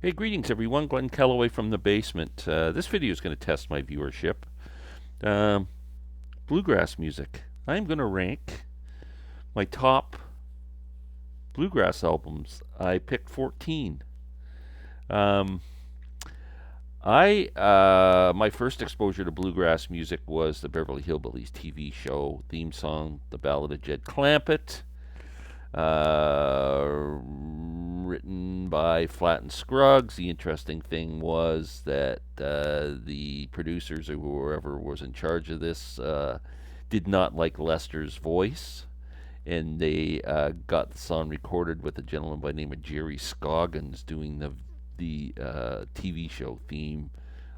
Hey, greetings everyone. Glenn Kellaway from the basement. This video is going to test my viewership. Um, Bluegrass music. I'm going to rank my top bluegrass albums. I picked 14. Um, my first exposure to bluegrass music was the Beverly Hillbillies TV show theme song, "The Ballad of Jed Clampett." Written by Flatt and Scruggs. The interesting thing was that the producers or whoever was in charge of this did not like Lester's voice, and they got the song recorded with a gentleman by the name of Jerry Scoggins doing the TV show theme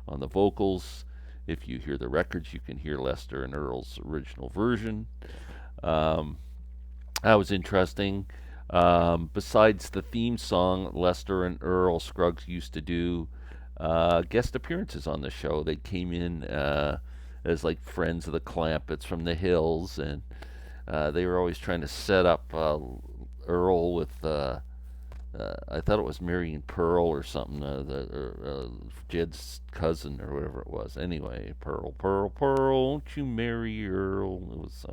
on the vocals. If you hear the records, you can hear Lester and Earl's original version. Um, that was interesting. Besides the theme song, Lester and Earl Scruggs used to do guest appearances on the show. They came in as like friends of the Clampetts from the Hills, and they were always trying to set up Earl with. I thought it was Marion Pearl or something, Jed's cousin or whatever it was. Anyway, Pearl, Pearl, Pearl, won't you marry Earl? It was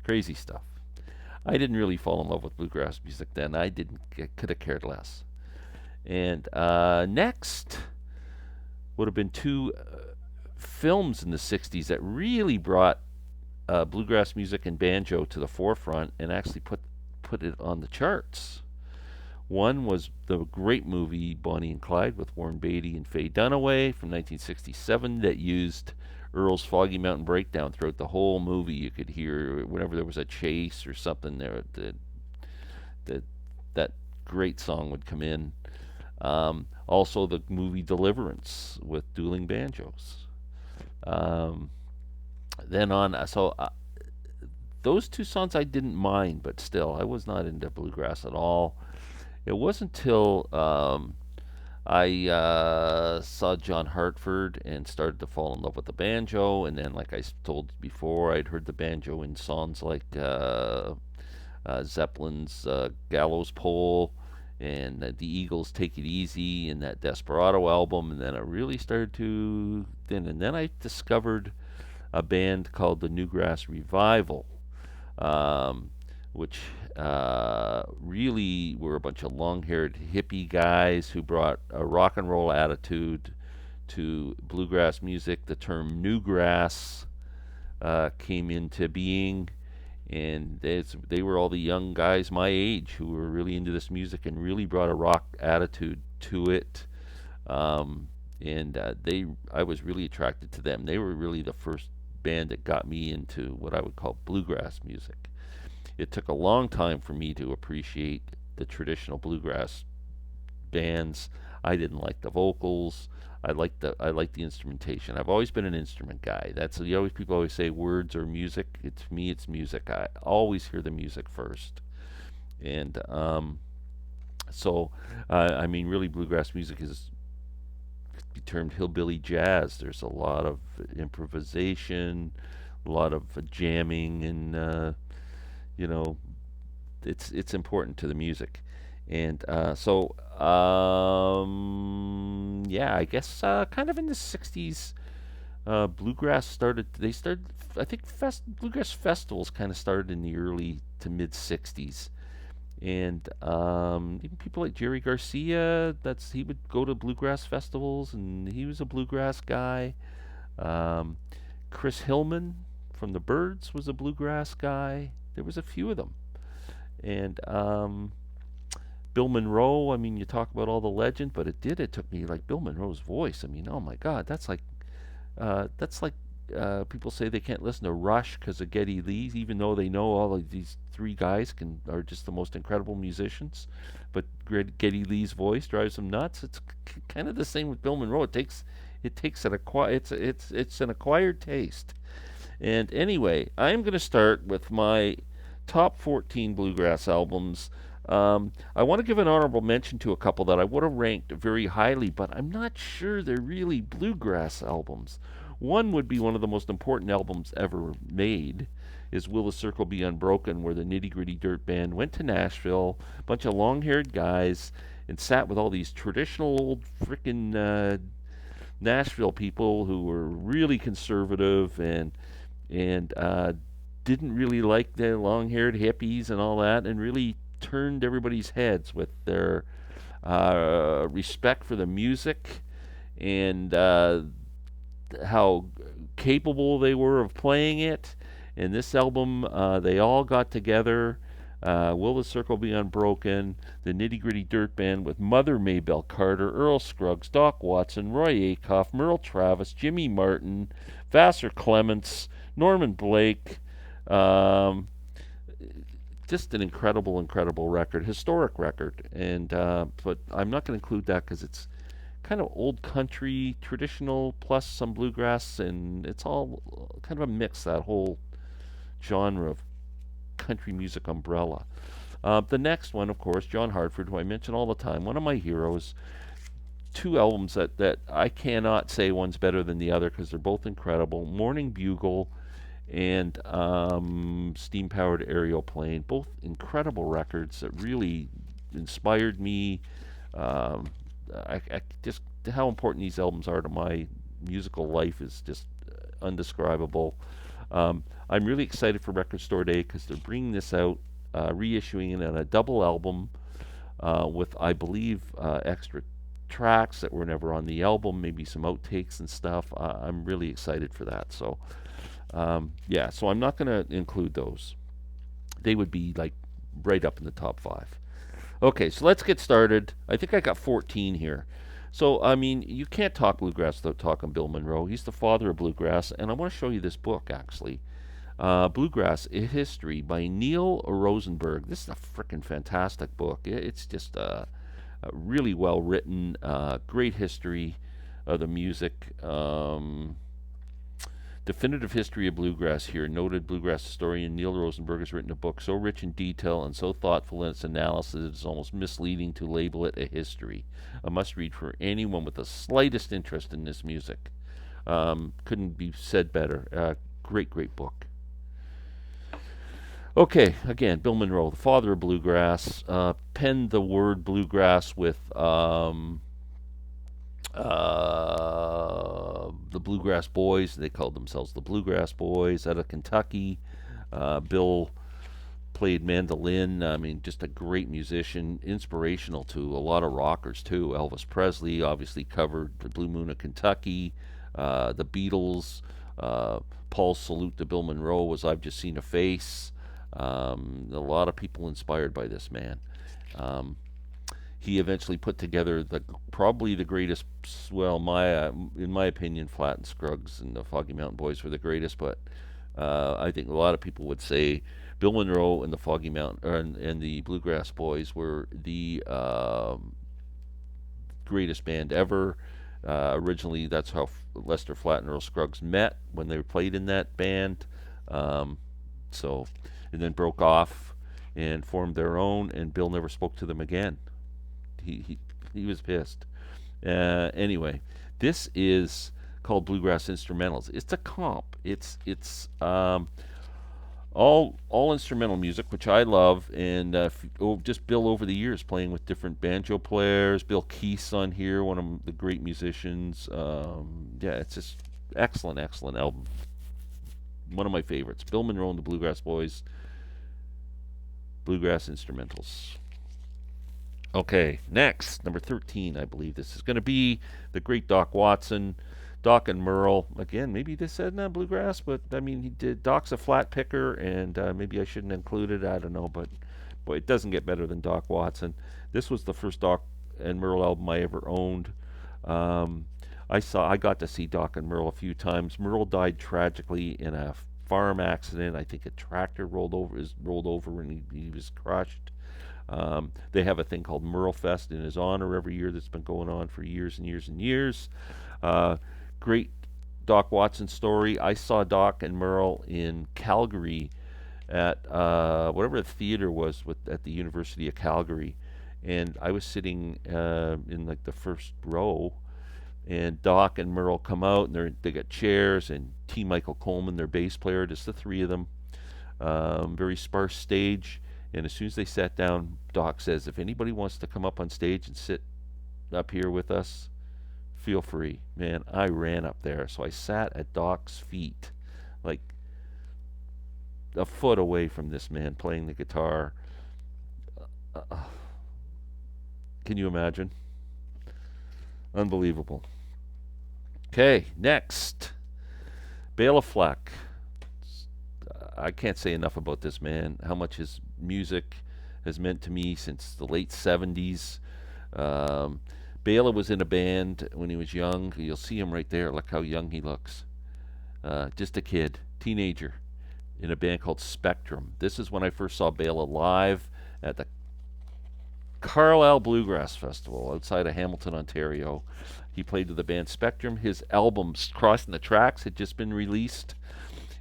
crazy stuff. I didn't really fall in love with bluegrass music then. I didn't. Could have cared less. And next would have been two films in the '60s that really brought bluegrass music and banjo to the forefront and actually put it on the charts. One was the great movie Bonnie and Clyde with Warren Beatty and Faye Dunaway from 1967 that used Earl's Foggy Mountain Breakdown throughout the whole movie. You could hear whenever there was a chase or something there, that that great song would come in. Also, the movie Deliverance with dueling banjos. Um, then on, those two songs I didn't mind, but still, I was not into bluegrass at all. It wasn't until I saw John Hartford and started to fall in love with the banjo. And then, like I told you before, I'd heard the banjo in songs like Zeppelin's Gallows Pole and the Eagles' Take It Easy and that Desperado album. And then I really started to. Then I discovered a band called the Newgrass Revival, um, which really were a bunch of long-haired hippie guys who brought a rock and roll attitude to bluegrass music. The term newgrass came into being, and they were all the young guys my age who were really into this music and really brought a rock attitude to it. And I was really attracted to them. They were really the first band that got me into what I would call bluegrass music. It took a long time for me to appreciate the traditional bluegrass bands. I didn't like the vocals. I liked the instrumentation. I've always been an instrument guy. That's people always say words or music. It's me. It's music. I always hear the music first. And I mean, really, bluegrass music is could be termed hillbilly jazz. There's a lot of improvisation, a lot of jamming, and you know, it's important to the music. And yeah, I guess kind of in the '60s, bluegrass started. They started. I think bluegrass festivals kind of started in the early to mid '60s, and even people like Jerry Garcia. He would go to bluegrass festivals, and he was a bluegrass guy. Um, Chris Hillman from the Byrds was a bluegrass guy. There was a few of them, and Bill Monroe. I mean, you talk about all the legend, but it took me like Bill Monroe's voice. I mean, oh my God, that's like people say they can't listen to Rush because of Geddy Lee, even though they know all of these three guys are just the most incredible musicians. But Geddy Lee's voice drives them nuts. It's kind of the same with Bill Monroe. It takes it's an acquired taste. And anyway, I'm going to start with my top 14 bluegrass albums. I want to give an honorable mention to a couple that I would have ranked very highly, but I'm not sure they're really bluegrass albums. One would be one of the most important albums ever made, is Will the Circle Be Unbroken, where the Nitty Gritty Dirt Band went to Nashville, a bunch of long-haired guys, and sat with all these traditional old frickin' Nashville people who were really conservative and didn't really like the long-haired hippies and all that, and really turned everybody's heads with their respect for the music and how capable they were of playing it. In this album, they all got together. Will the Circle Be Unbroken? The Nitty Gritty Dirt Band with Mother Maybelle Carter, Earl Scruggs, Doc Watson, Roy Acuff, Merle Travis, Jimmy Martin, Vassar Clements, Norman Blake. Um, just an incredible, incredible record, historic record. And but I'm not going to include that because it's kind of old country, traditional, plus some bluegrass, and it's all kind of a mix, that whole genre of country music umbrella. The next one, of course, John Hartford, who I mention all the time, one of my heroes. Two albums that I cannot say one's better than the other because they're both incredible. Morning Bugle and Steam Powered Aerial Plane, both incredible records that really inspired me. Um, I just how important these albums are to my musical life is just undescribable. I'm really excited for Record Store Day because they're bringing this out, reissuing it on a double album with, I believe, extra tracks that were never on the album, maybe some outtakes and stuff. I'm really excited for that. So, yeah, so I'm not going to include those. They would be like right up in the top five. Okay, so let's get started. I think I got 14 here. So, I mean, you can't talk bluegrass without talking Bill Monroe. He's the father of bluegrass, and I want to show you this book, actually. Bluegrass, A History by Neil Rosenberg. This is a freaking fantastic book. It's just really well written, great history of the music. Definitive History of Bluegrass here. Noted bluegrass historian Neil Rosenberg has written a book so rich in detail and so thoughtful in its analysis it's almost misleading to label it a history. A must read for anyone with the slightest interest in this music. Couldn't be said better. Great, great book. Okay, again, Bill Monroe, the father of bluegrass, penned the word bluegrass with the Bluegrass Boys. They called themselves the Bluegrass Boys out of Kentucky. Bill played mandolin. I mean, just a great musician, inspirational to a lot of rockers too. Elvis Presley obviously covered the Blue Moon of Kentucky. The Beatles. Paul's salute to Bill Monroe was "I've just seen a face." A lot of people inspired by this man. Um, he eventually put together probably the greatest. Well, in my opinion, Flat and Scruggs and the Foggy Mountain Boys were the greatest, but I think a lot of people would say Bill Monroe and the Foggy Mountain and the Bluegrass Boys were the greatest band ever. Originally, that's how Lester Flatt and Earl Scruggs met when they played in that band. Um, so, and then broke off and formed their own, and Bill never spoke to them again. He was pissed. Anyway, this is called Bluegrass Instrumentals. It's a comp. It's all instrumental music, which I love, and just Bill over the years playing with different banjo players. Bill Keith's on here, one of the great musicians. Yeah, it's just excellent, excellent album. One of my favorites. Bill Monroe and the Bluegrass Boys, Bluegrass Instrumentals. Okay, next, number 13, I believe this is going to be the great Doc Watson. Doc and Merle, again, maybe this said not bluegrass, but I mean, he did. Doc's a flat picker, and maybe I shouldn't include it, I don't know, but boy, it doesn't get better than Doc Watson. This was the first Doc and Merle album I ever owned. Um, I got to see Doc and Merle a few times. Merle died tragically in a farm accident. I think a tractor rolled over and he was crushed. They have a thing called Merle Fest in his honor every year that's been going on for years and years and years. Uh, Great Doc Watson story. I saw Doc and Merle in Calgary at whatever the theater was at the University of Calgary, and I was sitting in like the first row, and Doc and Merle come out, and they got chairs, and T. Michael Coleman, their bass player, just the three of them. Very sparse stage, And as soon as they sat down, Doc says, if anybody wants to come up on stage and sit up here with us, feel free. Man, I ran up there. So I sat at Doc's feet, like a foot away from this man playing the guitar. Uh, can you imagine? Unbelievable. Okay, next. Bela Fleck. I can't say enough about this man, how much his music has meant to me since the late 70s. Um, Bela was in a band when he was young. You'll see him right there. Look how young he looks. Just a kid, teenager, in a band called Spectrum. This is when I first saw Bela live at the Carlisle Bluegrass Festival outside of Hamilton, Ontario. He played with the band Spectrum. His album Crossing the Tracks had just been released.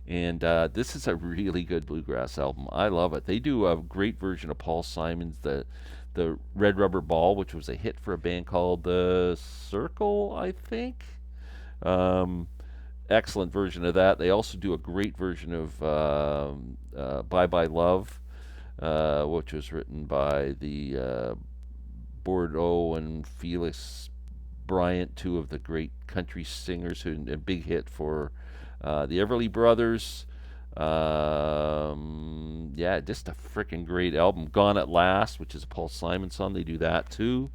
And this is a really good bluegrass album. I love it. They do a great version of Paul Simon's the Red Rubber Ball, which was a hit for a band called The Circle, I think. Um, Excellent version of that. They also do a great version of Bye Bye Love, which was written by the Bordeaux and Felix Bryant, two of the great country singers, who a big hit for the Everly Brothers. Yeah, just a freaking great album. Gone at Last, which is a Paul Simon song. They do that too.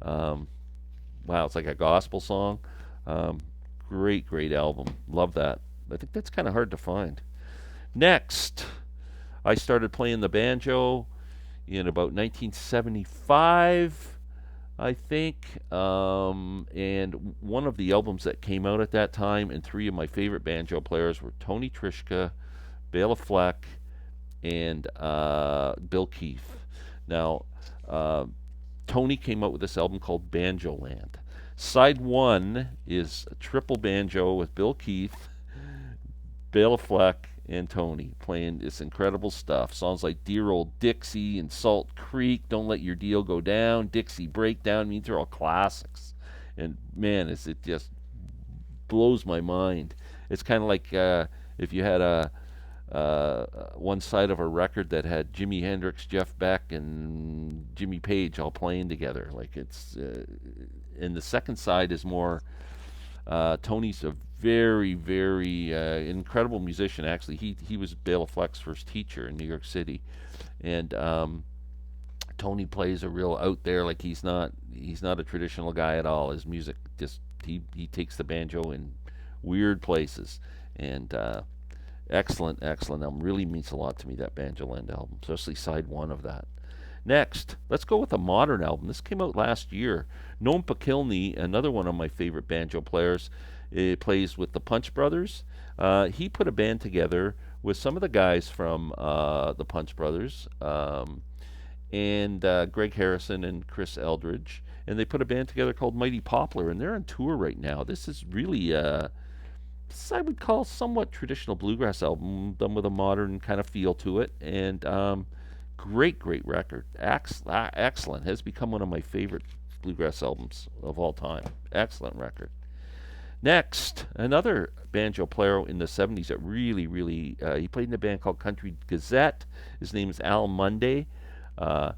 Um, wow, it's like a gospel song. Um, great album. Love that. I think that's kind of hard to find. Next, I started playing the banjo in about 1975. I think. And one of the albums that came out at that time, and three of my favorite banjo players were Tony Trischka, Bela Fleck, and Bill Keith. Now, Tony came out with this album called Banjo Land. Side one is a triple banjo with Bill Keith, Bela Fleck, and Tony playing this incredible stuff. Songs like Dear Old Dixie and Salt Creek, Don't Let Your Deal Go Down, Dixie Breakdown. I mean, these are all classics. And man, it just blows my mind. It's kind of like if you had a one side of a record that had Jimi Hendrix, Jeff Beck, and Jimmy Page all playing together. Like and the second side is more. Tony's a very incredible musician. Actually, he was Bela Fleck's first teacher in New York City, and Tony plays a real out there. Like he's not a traditional guy at all. His music just he takes the banjo in weird places, and excellent album. Really means a lot to me, that Banjo Land album, especially side one of that. Next, let's go with a modern album. This came out last year. Noam Pakilny, another one of my favorite banjo players, plays with the Punch Brothers. He put a band together with some of the guys from the Punch Brothers, and Greg Harrison and Chris Eldridge, and they put a band together called Mighty Poplar, and they're on tour right now. This is really this I would call somewhat traditional bluegrass album done with a modern kind of feel to it, and great record. Excellent. Has become one of my favorite bluegrass albums of all time. Excellent record. Next, another banjo player in the 70s that really, he played in a band called Country Gazette. His name is Al Munday. Uh,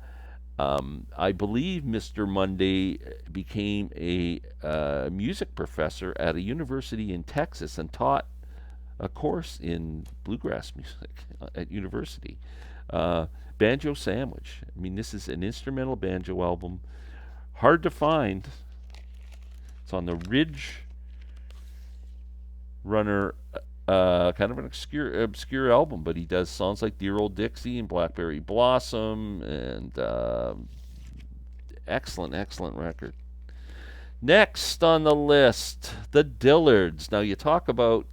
I believe Mr. Munday became a music professor at a university in Texas and taught a course in bluegrass music at university. Banjo Sandwich. I mean, this is an instrumental banjo album. Hard to find. It's on the Ridge Runner, kind of an obscure album, but he does songs like Dear Old Dixie and Blackberry Blossom, and excellent record. Next on the list, the Dillards. Now, you talk about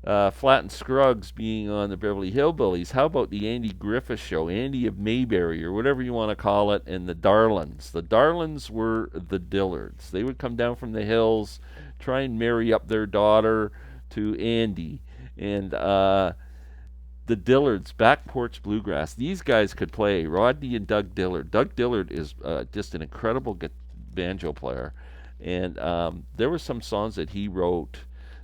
Flatt and Scruggs being on the Beverly Hillbillies. How about the Andy Griffith Show, Andy of Mayberry, or whatever you want to call it, and the Darlins? The Darlins were the Dillards. They would come down from the hills, try and marry up their daughter to Andy. And the Dillards, Back Porch Bluegrass, these guys could play. Rodney and Doug Dillard. Doug Dillard is just an incredible banjo player. And there were some songs that he wrote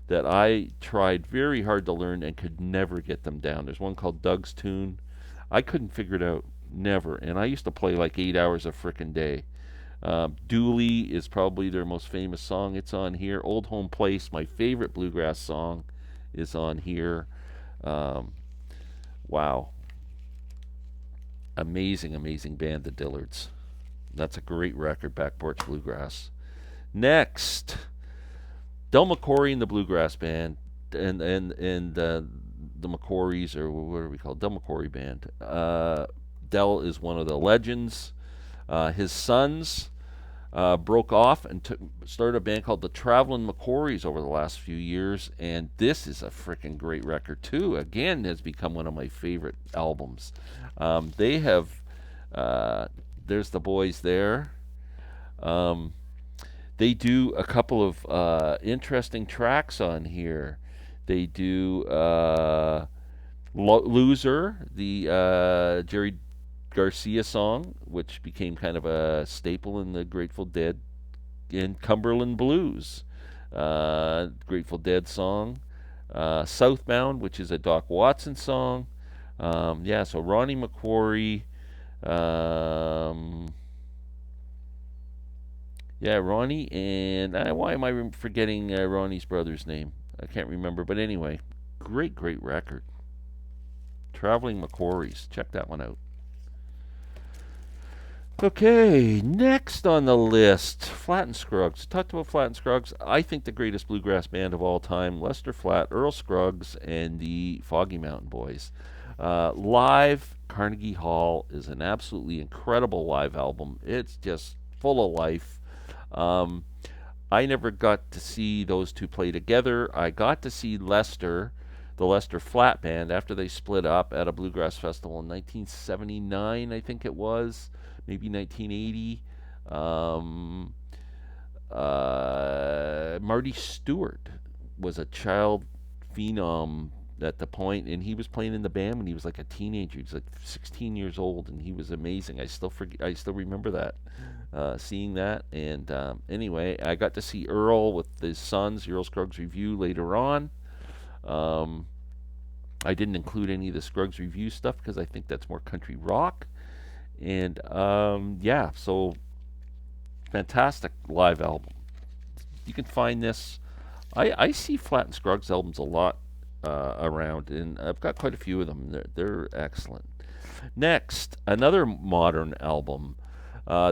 that I tried very hard to learn and could never get them down. There's one called Doug's Tune. I couldn't figure it out, never. And I used to play like 8 hours a frickin' day. Dooley is probably their most famous song. It's on here. Old Home Place, my favorite bluegrass song, is on here. Um, wow, amazing, amazing band, the Dillards. That's a great record, Back Porch Bluegrass. Next, Del McCoury and the Bluegrass Band, and the McCourys, or what are we called? Del McCoury Band. Del is one of the legends. His sons broke off and started a band called the Traveling McCourys over the last few years, and this is a freaking great record too. Again, has become one of my favorite albums. They have, there's the boys there. Um, they do a couple of interesting tracks on here. They do Loser, the Jerry Garcia song, which became kind of a staple in the Grateful Dead, in Cumberland Blues, Grateful Dead song. Southbound, which is a Doc Watson song. Yeah, so Ronnie McCoury. Um, yeah, Ronnie, and why am I forgetting Ronnie's brother's name? I can't remember, but anyway, great, great record. Traveling McCourys. Check that one out. Okay, next on the list, Flatt and Scruggs. Talked about Flatt and Scruggs. I think the greatest bluegrass band of all time, Lester Flatt, Earl Scruggs, and the Foggy Mountain Boys. Live, Carnegie Hall is an absolutely incredible live album. It's just full of life. Um, I never got to see those two play together. I got to see Lester, the Lester Flatt Band, after they split up at a bluegrass festival in 1979, I think it was, maybe 1980. Um, Marty Stewart was a child phenom at the point, and he was playing in the band when he was like a teenager. He was like 16 years old, and he was amazing. I still remember that, seeing that. And anyway, I got to see Earl with his sons, Earl Scruggs Review, later on. Um, I didn't include any of the Scruggs Review stuff because I think that's more country rock. And yeah, so fantastic live album. You can find this. I see Flatt and Scruggs albums a lot around, and I've got quite a few of them. They're excellent. Next, another modern album.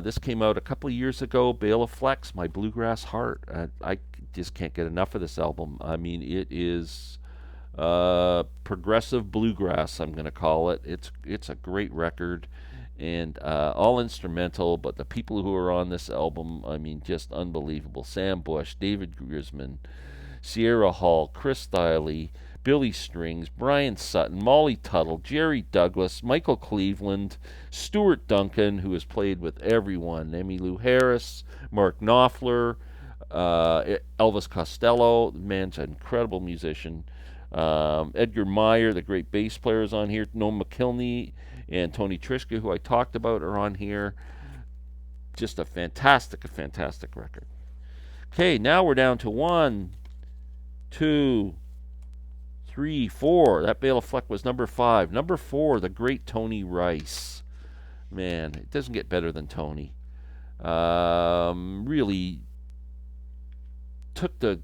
This came out a couple of years ago. Bela Fleck's My Bluegrass Heart. I just can't get enough of this album. I mean, it is progressive bluegrass, I'm going to call it. It's a great record, and all instrumental, but the people who are on this album, I mean, just unbelievable. Sam Bush, David Grisman, Sierra Hall, Chris Thile, Billy Strings, Brian Sutton, Molly Tuttle, Jerry Douglas, Michael Cleveland, Stuart Duncan, who has played with everyone, Emmylou Harris, Mark Knopfler, Elvis Costello. The man's an incredible musician. Edgar Meyer, the great bass player, is on here. Noam McKilney and Tony Trischka, who I talked about, are on here. Just a fantastic record. Okay, now we're down to 1, 2, 3, 4. That Bela Fleck was number 5. Number 4, the great Tony Rice. Man, it doesn't get better than Tony. Really took the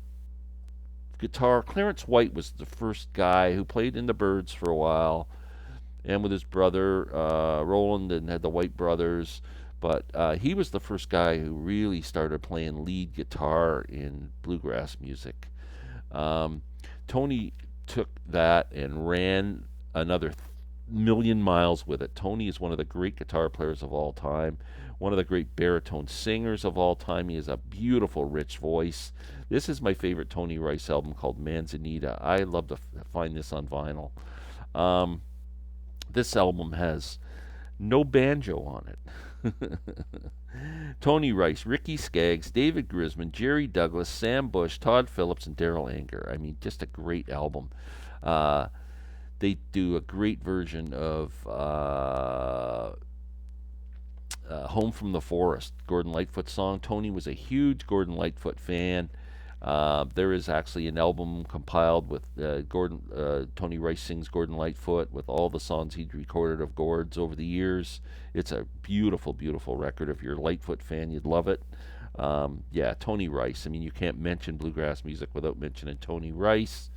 guitar. Clarence White was the first guy who played in the Byrds for a while, and with his brother Roland, and had the White brothers. But he was the first guy who really started playing lead guitar in bluegrass music. Tony took that and ran another million miles with it. Tony is one of the great guitar players of all time, one of the great baritone singers of all time. He has a beautiful, rich voice. This is my favorite Tony Rice album, called Manzanita. I love to find this on vinyl. This album has no banjo on it. Tony Rice, Ricky Skaggs, David Grisman, Jerry Douglas, Sam Bush, Todd Phillips, and Daryl Anger. I mean, just a great album. They do a great version of Home from the Forest, Gordon Lightfoot song. Tony was a huge Gordon Lightfoot fan. There is actually an album compiled with Tony Rice sings Gordon Lightfoot with all the songs he'd recorded of Gord's over the years. It's a beautiful, beautiful record. If you're a Lightfoot fan, you'd love it. Yeah, Tony Rice. I mean, you can't mention bluegrass music without mentioning Tony Rice.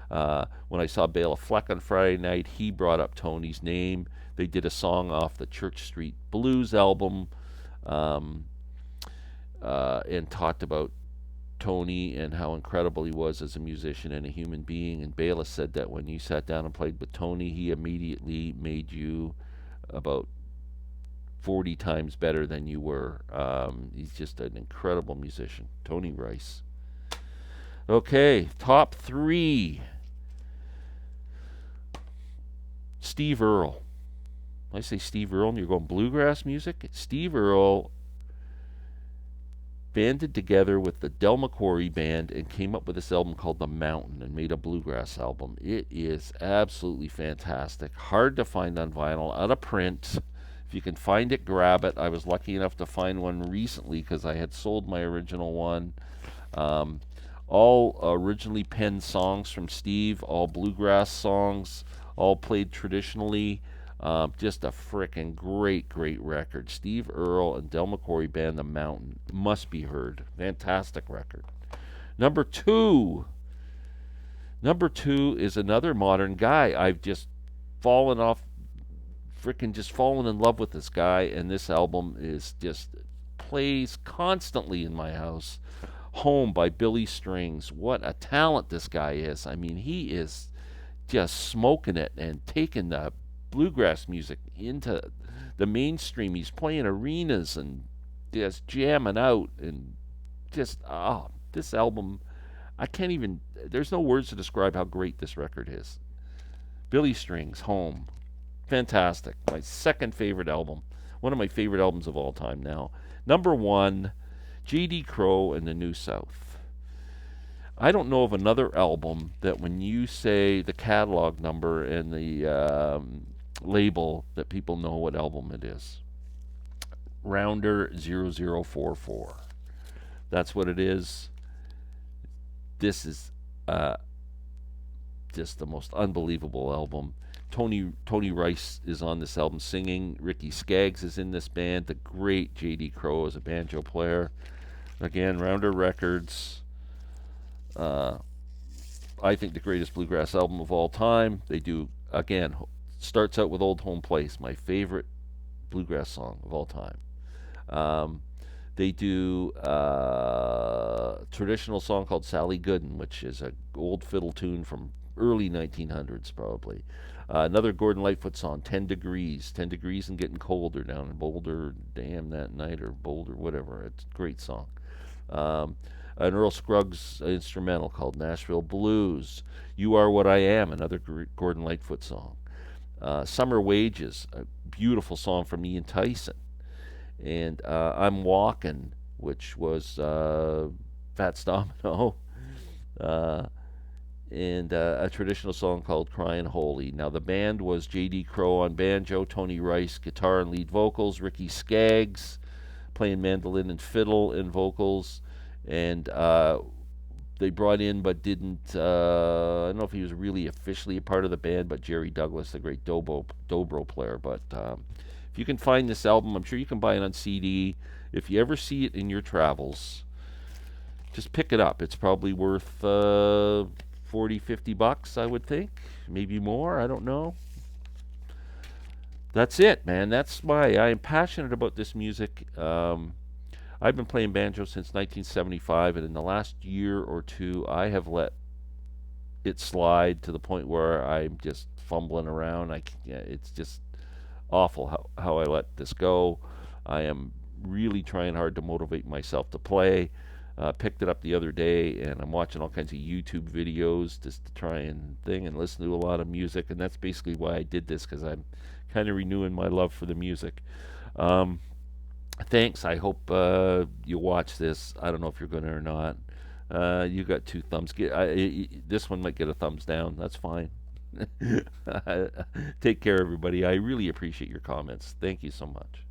When I saw Bela Fleck on Friday night, he brought up Tony's name. They did a song off the Church Street Blues album, um, and talked about Tony and how incredible he was as a musician and a human being. And Bela said that when you sat down and played with Tony, he immediately made you about 40 times better than you were. He's just an incredible musician, Tony Rice. Okay, top three. Steve Earle. I say Steve Earle, and you're going bluegrass music. Steve Earle banded together with the Del McCoury band and came up with this album called The Mountain and made a bluegrass album. It is absolutely fantastic. Hard to find on vinyl, out of print. If you can find it, grab it. I was lucky enough to find one recently because I had sold my original one. All originally penned songs from Steve, all bluegrass songs, all played traditionally. Just a frickin' great, great record. Steve Earle and Del McCoury band, The Mountain, must be heard. Fantastic record. Number two. Number two is another modern guy. I've just fallen off, just fallen in love with this guy, and this album is just plays constantly in my house. Home by Billy Strings. What a talent this guy is. I mean, he is just smoking it and taking the bluegrass music into the mainstream. He's playing arenas and just jamming out and just this album, I can't even, there's no words to describe how great this record is. Billy Strings, Home. Fantastic. My second favorite album. One of my favorite albums of all time now. Number one, J.D. Crowe and the New South. I don't know of another album that when you say the catalog number and the label that people know what album it is. Rounder 0044. That's what it is. This is just the most unbelievable album. Tony Rice is on this album singing. Ricky Skaggs is in this band. The great J.D. Crowe is a banjo player. Again, Rounder Records. I think the greatest bluegrass album of all time. They do, again, starts out with Old Home Place, my favorite bluegrass song of all time. They do a traditional song called Sally Gooden, which is an old fiddle tune from early 1900s probably. Another Gordon Lightfoot song, 10 Degrees. 10 Degrees and Getting Colder down in Boulder, Damn That Night, or Boulder, whatever. It's a great song. An Earl Scruggs instrumental called Nashville Blues. You Are What I Am, another Gordon Lightfoot song. Summer Wages, a beautiful song from Ian Tyson. And I'm Walkin', which was Fats Domino. And a traditional song called Cryin' Holy. Now, the band was J.D. Crowe on banjo, Tony Rice guitar and lead vocals, Ricky Skaggs playing mandolin and fiddle and vocals, and they brought in but didn't, I don't know if he was really officially a part of the band, but Jerry Douglas, the great dobro player. But if you can find this album, I'm sure you can buy it on CD. If you ever see it in your travels, just pick it up. It's probably worth $40-50, I would think. Maybe more, I don't know. That's it, man. I am passionate about this music. I've been playing banjo since 1975, and in the last year or two, I have let it slide to the point where I'm just fumbling around. It's just awful how I let this go. I am really trying hard to motivate myself to play. Picked it up the other day, and I'm watching all kinds of YouTube videos just to try and listen to a lot of music, and that's basically why I did this, because I'm kind of renewing my love for the music. Thanks. I hope you watch this. I don't know if you're going to or not. You got 2 thumbs. This one might get a thumbs down. That's fine. Take care, everybody. I really appreciate your comments. Thank you so much.